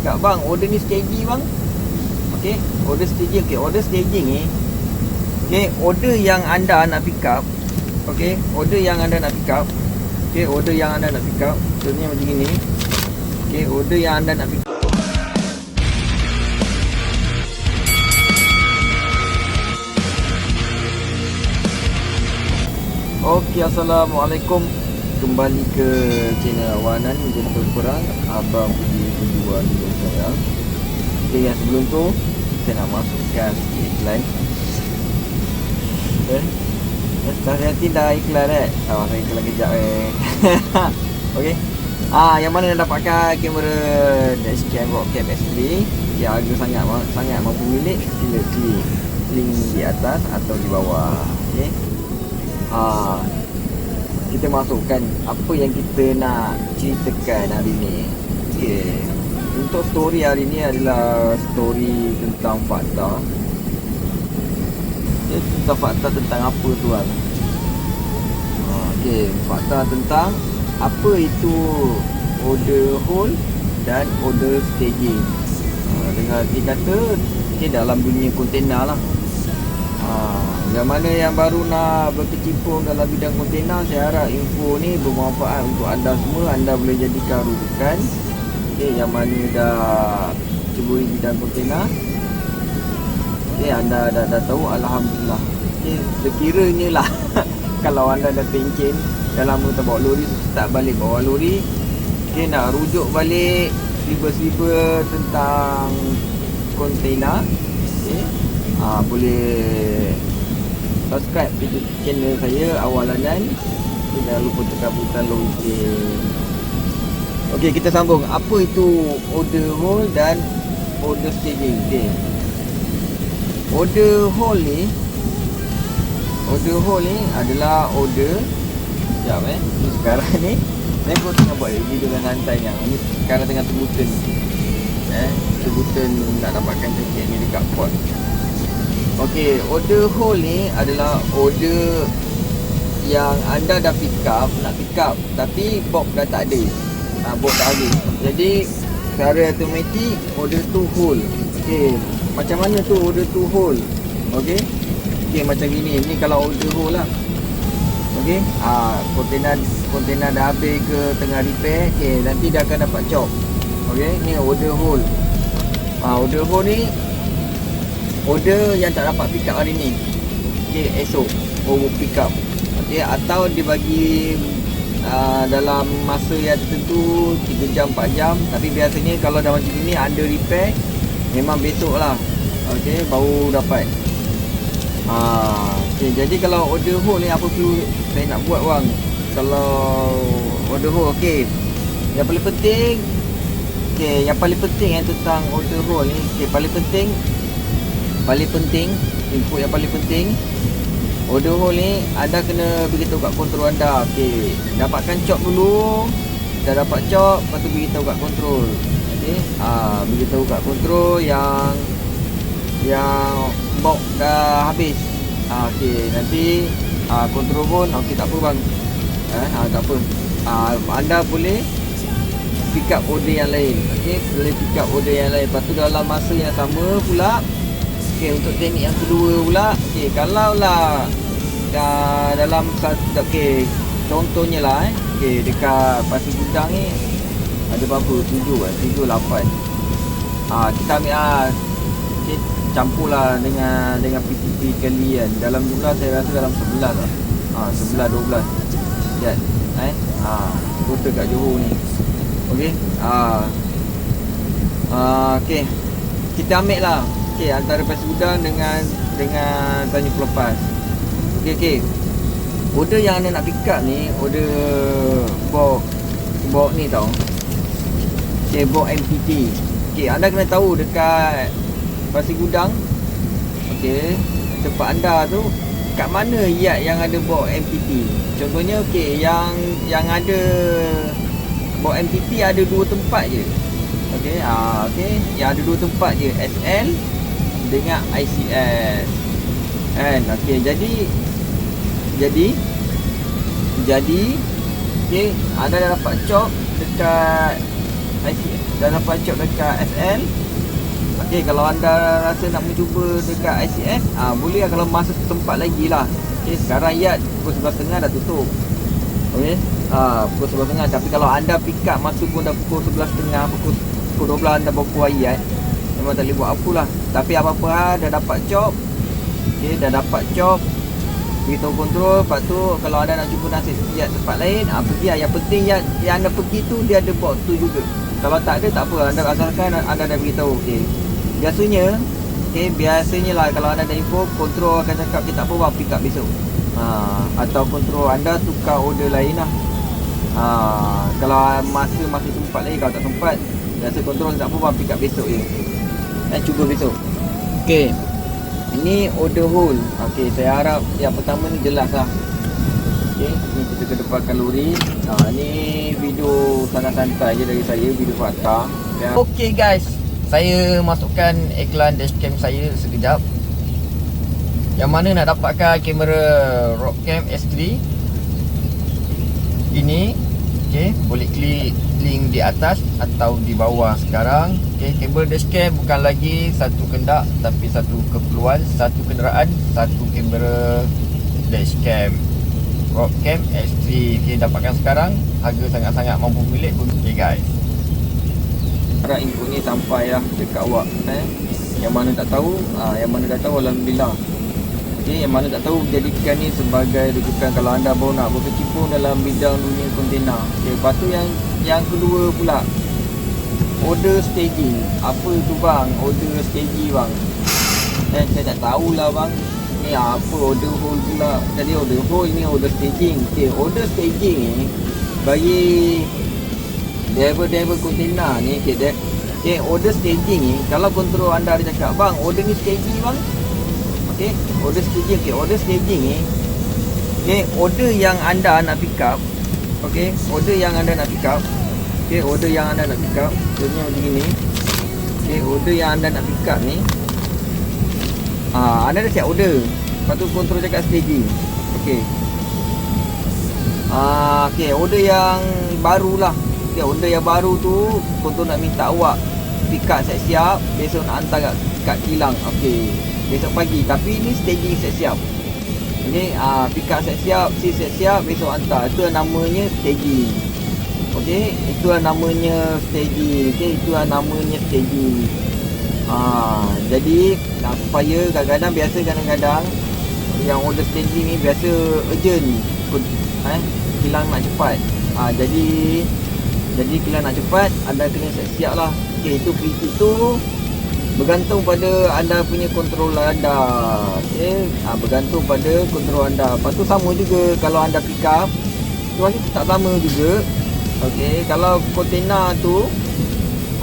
cakap, bang, order ni staging bang. Okey, order staging. Okey, order staging ni, okey, order yang anda nak pick up. Okey, order yang anda nak pick up. Okey, order yang anda nak pick up contohnya macam ni. Okey, order yang anda nak pick up. Okey, assalamualaikum. Kembali ke channel Awanan menjadi kurang abang pergi kedua video saya. Okey, yang sebelum tu saya nak masukkan sikit iklan. Nanti dah iklan saya iklan kejap Okey. Yang mana nak dapatkan kamera dashcam Rockcam S3 yang harga sangat mampu milik, sila klik link di atas atau di bawah. Okey. Kita masukkan apa yang kita nak ceritakan hari ni. Okay. Untuk story hari ni adalah story tentang fakta. Okay, tentang fakta tentang apa tuan? Okay, fakta tentang apa itu order hold dan order staging. Dengan arti kata, okay, dalam dunia kontainer lah. Yang mana yang baru nak berkecimpung dalam bidang kontainer, saya harap info ni bermanfaat untuk anda semua. Anda boleh jadikan rujukan. Okay, yang mana dah ceburi bidang kontainer, okay, anda dah tahu, alhamdulillah. Okay, sekiranya lah kalau anda dah pencen, dah lama tak bawa lori, start balik bawa lori, okay, nak rujuk balik sliber-sliber tentang kontainer, okay, boleh subscribe YouTube channel saya Awanan. Jangan lupa tekan butang lonceng. Okey, kita sambung. Apa itu order hold dan order staging? Okey. Order hold ni adalah order. Sekejap ni sekarang ni saya tengah buat video dengan santai ni. Ni sekarang tengah terbuten. Terbuten nak dapatkan tiket ni dekat port. Okey, order hold ni adalah order yang anda dah pick up, nak pick up tapi box dah tak ada. Box dah habis. Jadi secara automatik order tu hold. Okey, macam mana tu order tu hold? Okey. Okey, macam gini. Ni kalau order hold lah. Okey. Kontainer dah habis ke tengah repair, okey, nanti dah akan dapat job. Okey, ni order hold. Order hold ni order yang tak dapat pick up hari ni, okay, esok baru pick up, okay, atau dia bagi dalam masa yang tertentu 3 jam 4 jam. Tapi biasanya kalau dah macam ni under repair, memang besok lah, okay, baru dapat. Okay, jadi kalau order hold ni apa perlu saya nak buat bang? Kalau order hold, okay, yang paling penting, okay, yang paling penting tentang order hold ni, okay, paling penting input yang paling penting order hold ni, anda kena beritahu kat kontrol anda. Okey, dapatkan chop dulu. Dah dapat chop, lepas tu beritahu kat kontrol. Okey, beritahu kat kontrol yang box dah habis. Okey, nanti kontrol pun okey, tak apa bang. Tak apa. Anda boleh pick up order yang lain. Okey, boleh pick up order yang lain. Lepas tu dalam masa yang sama pula, okay, untuk teknik yang kedua pula, okay, kalau lah dalam okay, contohnya lah okay, dekat Pasir Gudang ni ada berapa? 7, 8. Kita ambil okay, campur lah dengan PTP kali kan. Dalam jumlah saya rasa dalam 11 lah. 11-12. Lihat total kat Johor ni. Okay. Okay, kita ambil lah. Okay, antara Pasir Gudang dengan Tanjung Pelepas. Okay. Order yang anda nak pick up ni, order box ni tau. Okay, box MPT. Okay, anda kena tahu dekat Pasir Gudang, okay, tempat anda tu kat mana yard yang ada box MPT. Contohnya, okay, yang ada box MPT ada 2 tempat je. Okay, yang ada 2 tempat je, SL dengan ICS kan. Okey, jadi okey, anda dah dapat chop dekat ICS, dah dapat job dekat SL. Okey, kalau anda rasa nak mencuba dekat ICS, boleh lah kalau masa sempat lagi lah. Okey, sekarang yard pukul 11.30 dah tutup. Okey, pukul 11.30. Tapi kalau anda pick up masa pun dah pukul 11.30, pukul 12 anda bawa keluar yard, memang tak boleh buat apalah. Tapi apa-apa dah dapat job. Okey, dah dapat job, beritahu kontrol. Lepas tu kalau anda nak cuba nasib yard tempat lain, pergi lah. Yang penting yang anda pergi tu dia ada box tu juga. Kalau tak ada tak apa, anda asalkan anda dah beritahu. Okey, biasanya lah kalau anda ada info, kontrol akan cakap kita tak apa bang, pick up besok. Atau kontrol anda tukar order lain lah. Kalau masa sempat lagi, kalau tak sempat, biasa kontrol tak apa bang, pick up besok je. Dan cuba besok. Okey, ini order hole. Okey, saya harap yang pertama ni jelas lah. Okey, ni kita kedepankan lori. Ni video santai-santai je dari saya, video fakta. Okey guys, saya masukkan iklan dashcam saya sekejap. Yang mana nak dapatkan kamera Rockcam S3 ini, okey, boleh klik link di atas atau di bawah sekarang. Okey, kamera dashcam bukan lagi satu kendak, tapi satu keperluan, satu kenderaan, satu kamera dashcam Rockcam S3. Okey, dapatkan sekarang, harga sangat-sangat mampu milik. Okey guys, harap info ni sampai lah dekat awak. Yang mana tak tahu, yang mana dah tahu alhamdulillah. Okey, yang mana tak tahu, jadikan ni sebagai rujukan kalau anda baru nak berkecimpung dalam bidang dunia kontena. Okey, lepas tu yang kedua pula, order staging. Apa tu bang, order staging bang? Saya tak tahulah bang. Ni apa order hole pula? Tadi order hole, ni order staging. Okey, order staging ni bagi driver kontena ni. Okey, order staging ni, kalau kontrol anda ada cakap, bang order ni staging bang. Okey, order staging. Okey, order staging ni, okey, order yang anda nak pick up. Okey, order yang anda nak pick up. Okey, order yang anda nak pick up, contohnya macam ni. Okey, order yang anda nak pick up ni, anda dah siap order. Lepas tu kontrol cakap staging. Okey. Okey, order yang baru lah. Okey, order yang baru tu kontrol nak minta awak pick up siap-siap, besok nak hantar kat kilang. Okey, besok pagi. Tapi ni staging siap-siap. Okey, pick up siap-siap, siap-siap, besok hantar. Itu namanya staging. Okey, itulah namanya staging. Okey, itulah namanya staging. Jadi supaya kadang-kadang yang order staging ni biasa urgent, kilang nak cepat. Jadi kilang nak cepat, anda kena siap-siap lah. Okey, itu bergantung pada anda punya kontrol anda. Okey, bergantung pada kontrol anda. Lepas tu sama juga kalau anda pick up, situasi tak sama juga. Okey, kalau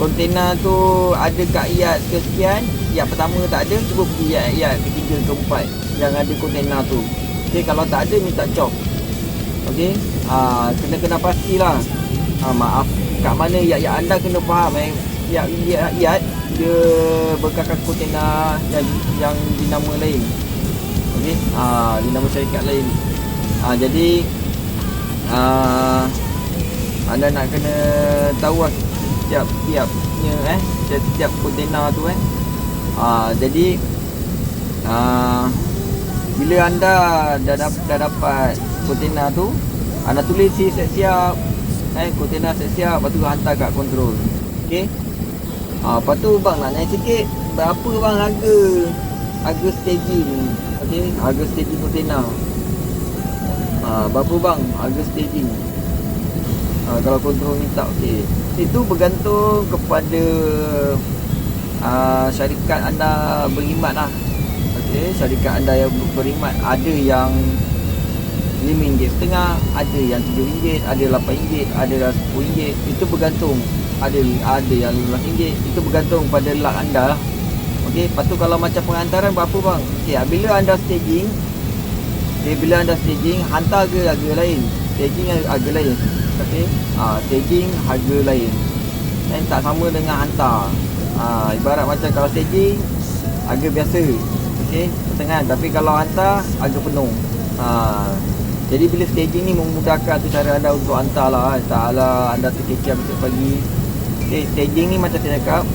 kontena tu ada kat yard sekian, yard pertama tak ada, cuba pergi yard ketiga, keempat yang ada kontena tu. Okey, kalau tak ada, minta chop. Okey, kena pastilah. Maaf, kat mana yard anda kena faham. Yard dia berkakak kontena yang dinama lain. Okey, dinama syarikat lain. Jadi anda nak kena tahu lah setiap kontena tu. Jadi bila anda dah dapat kontena tu, anda tulis siap-siap, kontena siap-siap, lepas tu hantar kat kontrol. Okey, lepas tu bang nak naik sikit, berapa bang harga staging? Okey, harga staging kontena berapa bang harga staging? Kalau kontrol minta. Okey, itu bergantung kepada syarikat anda berkhidmat lah. Okey, syarikat anda yang berkhidmat, ada yang RM5.50, ada yang RM7, ada RM8, ada RM10. Itu bergantung. Ada yang RM15. Itu bergantung pada luck anda lah. Okey, lepas tu kalau macam penghantaran berapa bang? Okey, bila anda staging, hantar harga lain, staging harga lain. Okey, staging harga lain, tak sama dengan hantar. Ibarat macam kalau staging harga biasa, okey, pertengahan, tapi kalau hantar harga penuh. Jadi bila staging ni memudahkan tu cara anda untuk hantar lah. Taklah anda terkejar besok pagi, staging ni macam saya cakap,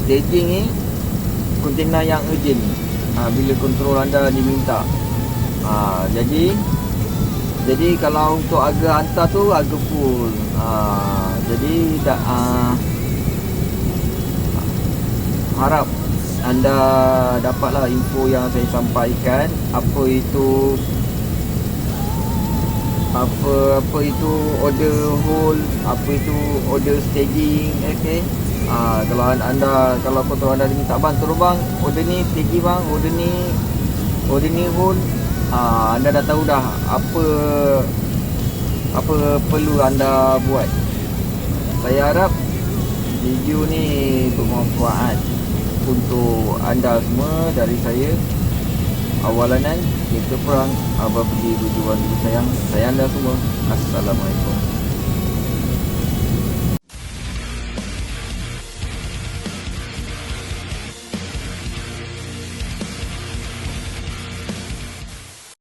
staging ni kontena yang urgent. Bila kontrol anda diminta. Jadi kalau untuk harga hantar tu harga full. Jadi harap anda dapatlah info yang saya sampaikan. Apa itu order hold, apa itu order staging. Okay. Kalau kontrol anda diminta, bang tolong bang order ni staging bang, order ni hold. Anda dah tahu dah apa perlu anda buat. Saya harap video ni bermanfaat untuk anda semua. Dari saya, awalanan kita perang, abah pergi berjuang dulu sayang. Saya anda semua. Assalamualaikum.